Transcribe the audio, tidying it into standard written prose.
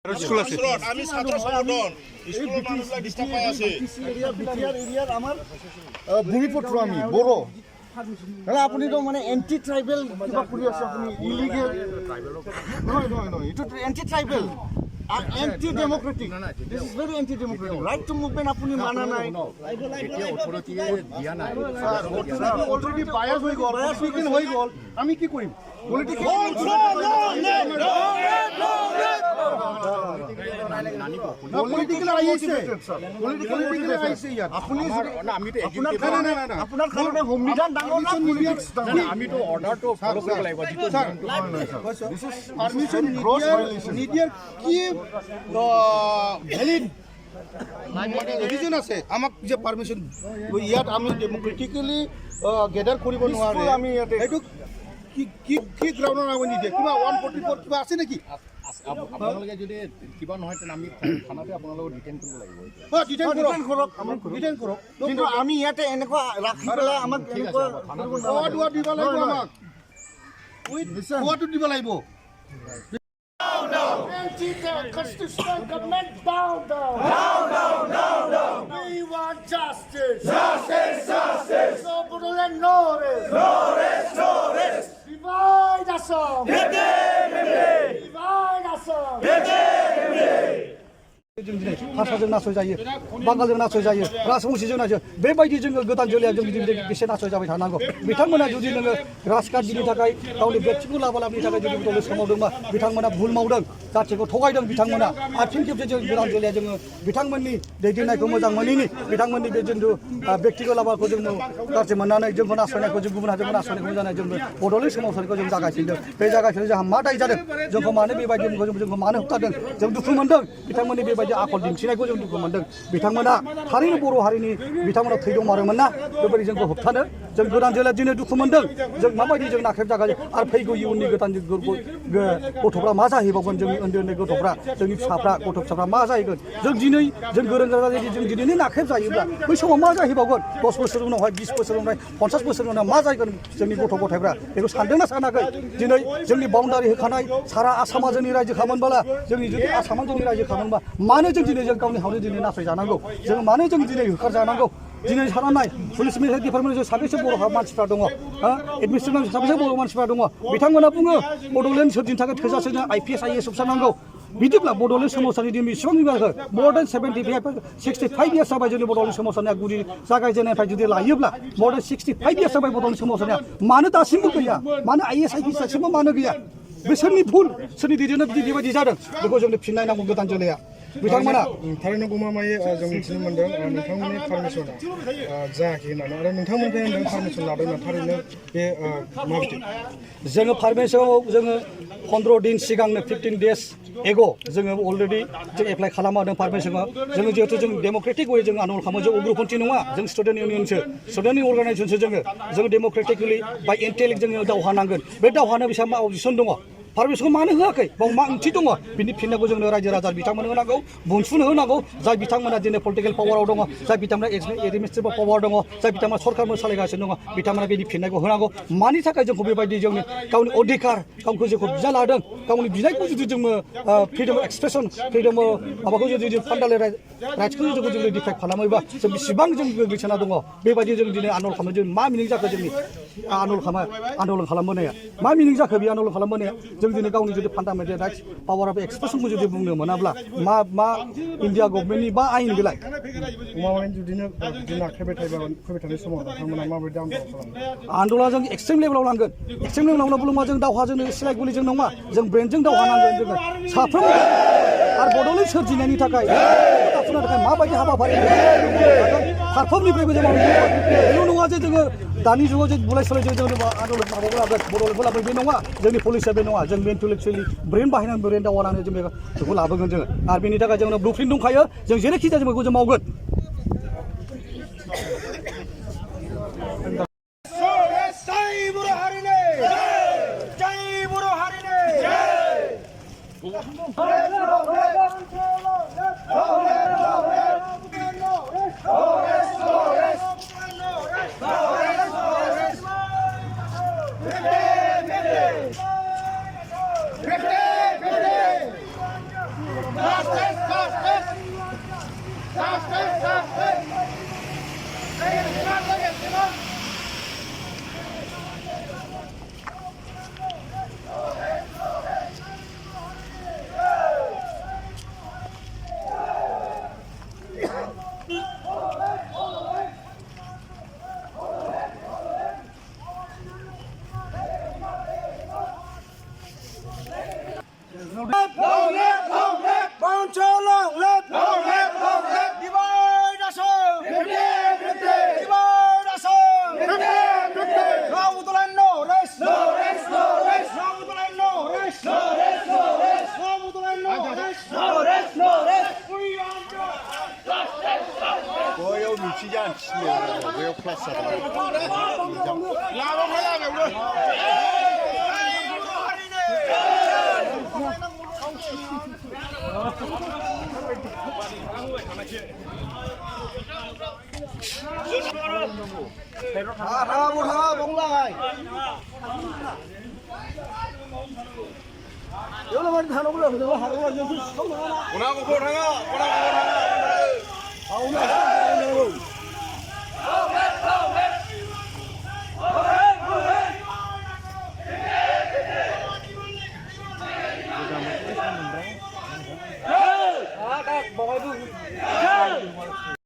School আছে আমি ছাত্র সংগঠন স্কুলৰ মানুহবিলাক ডিস্টার্ব পাই আছে এরিয়ার আমার ভূমিপুত্ৰ আমি বড়ো তাহলে আপনি তো মানে এন্টি ট্রাইবেল কিবা কৰি আছে আপনি ইলিগেল নহয় এটা এন্টি ট্রাইবেল আর anti democratic this is very anti democratic right to movement আপনি মানা নাই এতিয়া অথৰিটিয়ে দিয়া নাই অলরেডি বায়াস হৈ গল স্পিকিং হৈ গল আমি কি কৰিম পলিটিক্যাল আইছে ইয়াত আপুনি আপোনাৰ কাৰণে সংবিধান ডাঙৰ না পলিটিক্স ডাঙৰ আমিতো অৰ্ডাৰটো ফলো কৰিব লাগিব যিটো পারমিশন নিদিয়াৰ কি ভ্যালিড রিজন আছে আমাক যে পারমিশন ইয়াত আমি ডেমোক্ৰেটিক্যালি গেদাৰ কৰিব নোৱাৰে আমি এইটো কি কি গ্ৰাউণ্ডৰ আমি নিদিয়ে কিবা 144 কিবা আছে নেকি আপোনালোকে যদি কিবা নহয় তেনে আমি থানাতে আপোনালোকক ডিটেইন কৰিব লাগিব ডিটেইন কৰক কিন্তু আমি ইয়াতে এনেকুৱা ৰাখি পেলাই আমাক এনেকুৱা খোৱা দিব লাগিব আমাক খোৱাটো দিব লাগিব Anti-constitutional government down. We want justice. No Bodoland, no rest. Divide Assam. Divide Assam. भाषाजों नासयजायो बांगालजों नासयजायो राजबंशीजों नासयो बेबायदि जोङो गोदान जोलैया जों बेसे नासयजाबाय थानांगौ बिथांमोना जुदि नोङो राजखान्थिनि थाखाय गावनि बेक्तिगत लाभालाभनि थाखाय जुदि बड'लेण्ड सोमावदोंबा बिथांमोना भुल मावदों जाथिखौ थगायदों बिथांमोना आरो फिन खेबसे जों गोदान जोलैया जोङो बिथांमोननि दैदेननायखौ मोजां मोनैनि बिथांमोननि बे जिथु बेक्तिगत लाभाखौ जों गाज्रि मोननानै जोंखौ नासयनायखौ जों गुबुन हारिखौ नासयनायखौ जानाय जों बड'लेण्ड सोमावसारनायखौ जों जागायफिनदों बे जागायफिननायाव जोंहा मा दाय जादों जोंखौ मानो बेबायदि जोंखौ मानो होबथादों जों दुखु मोनदों बिथांमोननि बेबायदि आखल दिन्थिनायखौ जों दुखु मोनदों बिथांमोना थारैनो बर' हारिनि बिथांमोना थै दंमारोमोन ना बेबायदि जोंखौ होबथानो जों गोदान जोलैया दिनै दुखु मोनदों जों माबायदि जों नाख्रेबजागायो आरो फैगौ इयुननि गोदान गथ'फ्रा मा जाहैबावगोन जोंनि उन्दै गथ'फ्रा जोंनि फिसाफ्रा गथ' फिसाफ्रा मा जाहैगोन जों दिनै जों गोरों गोरा जों दिनैनो नाख्रेबजायोब्ला बै समाव मा जाहैबावगोन 10 बोसोर उनावहाय 20 बोसोर उनावहाय 50 बोसोर उनाव मा जाहैगोन जोंनि गथ' गथायफ्रा बेखौ सानदोंना सानाखै दिनै जोंनि बाउन्डारि होखानाय सारा आसामा जोंनि रायजो खालामोनब्ला जोंनि जुदि आसामा जोंनि रायजो खालामोनबा मानो जों दिनै जों गावनि हावनो दिनै नासयजानांगौ जों मानो जों दिनै होखारजानांगौ दिनै साननाय पुलिस मिलिटारि डिपार्टमेन्टआव साबेसे बर' मानसिफ्रा दङ एडमिनिस्ट्रेसन साबेसे बर' मानसिफ्रा दङ बिथांमोना बुङो बड'लेण्ड सोरजिनो थाखाय थोजासे IPS IAS अफिसार नांगौ बिदिब्ला बड'लेण्ड सोमावसारनि दिन बेसेबां बिबांखौ more than 65 years जाबाय जोंनि बड'लेण्ड सोमावसारनाया गुदि जागायजेननायनिफ्राय जुदि लायोब्ला more than 65 years जाबाय बड'लेण्ड सोमावसारनाया मानो दासिमबो गैया मानो IAS IPS दासिमबो मानो गैया बिसोरनि भुल सोरनि दैदेननाय बेबायदि जादों बेखौ जोंनो फिननाय नांगौ गोदान जोलैया बिथांमोना थारैनो गमामायै जों मिथिनो मोन्दों नोंथांमोननि पारमिसना जायाखै होननानै आरो नोंथांमोननिफ्राय होनदों पारमिसन लादोंना थारैनो बे माबायदि जोङो पारमिसनाव जोङो 15 दिन सिगांनो 15 days एगो जोङो अलरेडि जों एप्लाइ खालामदों पारमिसनाव जोङो जिहेतु जों डेमोक्रेटिक वे जों आन्दलन खालामो जों उग्रपन्थी नङा जों स्टुडेन्ट इउनियनसो स्टुडेन्ट अर्गानाइजेसनसो जोङो डेमोक्रेटिकलि बाय इन्टेलेक्ट जोङो दावहा नांगोन बे दावहानो बिसोर मा अबजेक्सन दङ पारमिसनखौ मानो होआखै बाव मा ओंथि दङ बिनि फिननायखौ जोंनो रायजो राजा बिथांमोननो होनांगौ BoNSUनो होनांगौ जाय बिथांमोना दिनै पलिटिकेल पावाराव दङ जाय बिथांमोना एडमिनिस्ट्रेटिभ पावार दङ जाय बिथांमोना सरकारबो सालायगासिनो दङ बिथांमोना बिनि फिननायखौ होनांगौ मानि थाखाय जोंखौ बेबायदि जोंनि गावनि अधिकार गावखौ जोंखौ बिजा लादों गावनि बिनायखौ जुदि जोङो फ्रिडम एक्सप्रेसन फ्रिडम माबाखौ जुदि फान्डामेन्टेल राइट्सखौ जोङो डिफेक्ट खालामोबा जों बेसेबां जों गोग्लैसोना दङ बेबायदि जों दिनै आन्दलन खालामो जों मा मिनिं जाखो जोंनि आन्दलन खालामबोनाया मा मिनिं जाखो बे आन्दलन खालामबोनाया जों दिनै गावनि जुदि फान्डामेन्टेल राइट्स पावार अफ एक्सप्रेसनखौ जुदि बुंनो मोनाब्ला मा इन्डिया गभर्नमेन्टनि मा आयेन बेलाय जुदिनो नाख्रेबबाय थानाय समाव नोंथांमोना माबायदि आन्दलन खालामो आन्दलना जों एक्सट्रिम लेभेलाव लांगोन एक्सट्रिम लेभेलाव बुङोबा जों दावहाजों सिलाय गुलिजों नङा जों ब्रेनजों दावहा नांगोन जोङो साफ्रोम आरो बड'लेण्ड सोरजिनायनि थाखाय माबायदि हाबाफारि फारफ्रोमनिफ्रायबो जों बेल' नङा जे जोङो दानि जुगाव जे बुलाय सोलायजों जों आन्दलन माबाखौ लागोन बड'लेण्डखौ लाबोगोन बे नङा जोंनि पलिसिया बे नङा जों इन्टेलेक्सुवेलि ब्रेन बाहायनानै ब्रेन दावगानानै जों बेखौ लाबोगोन जोङो आरो बेनि थाखाय जोंनो ब्लुप्रिन्ट दंखायो जों जेरैखि जाया जों बेखौ जों मावगोन Royal Michigan, Royal Plus. Bóng lại. Yếu là mình thằng nó được rồi, hàng nó không được. Una ko thanga, una ko thanga.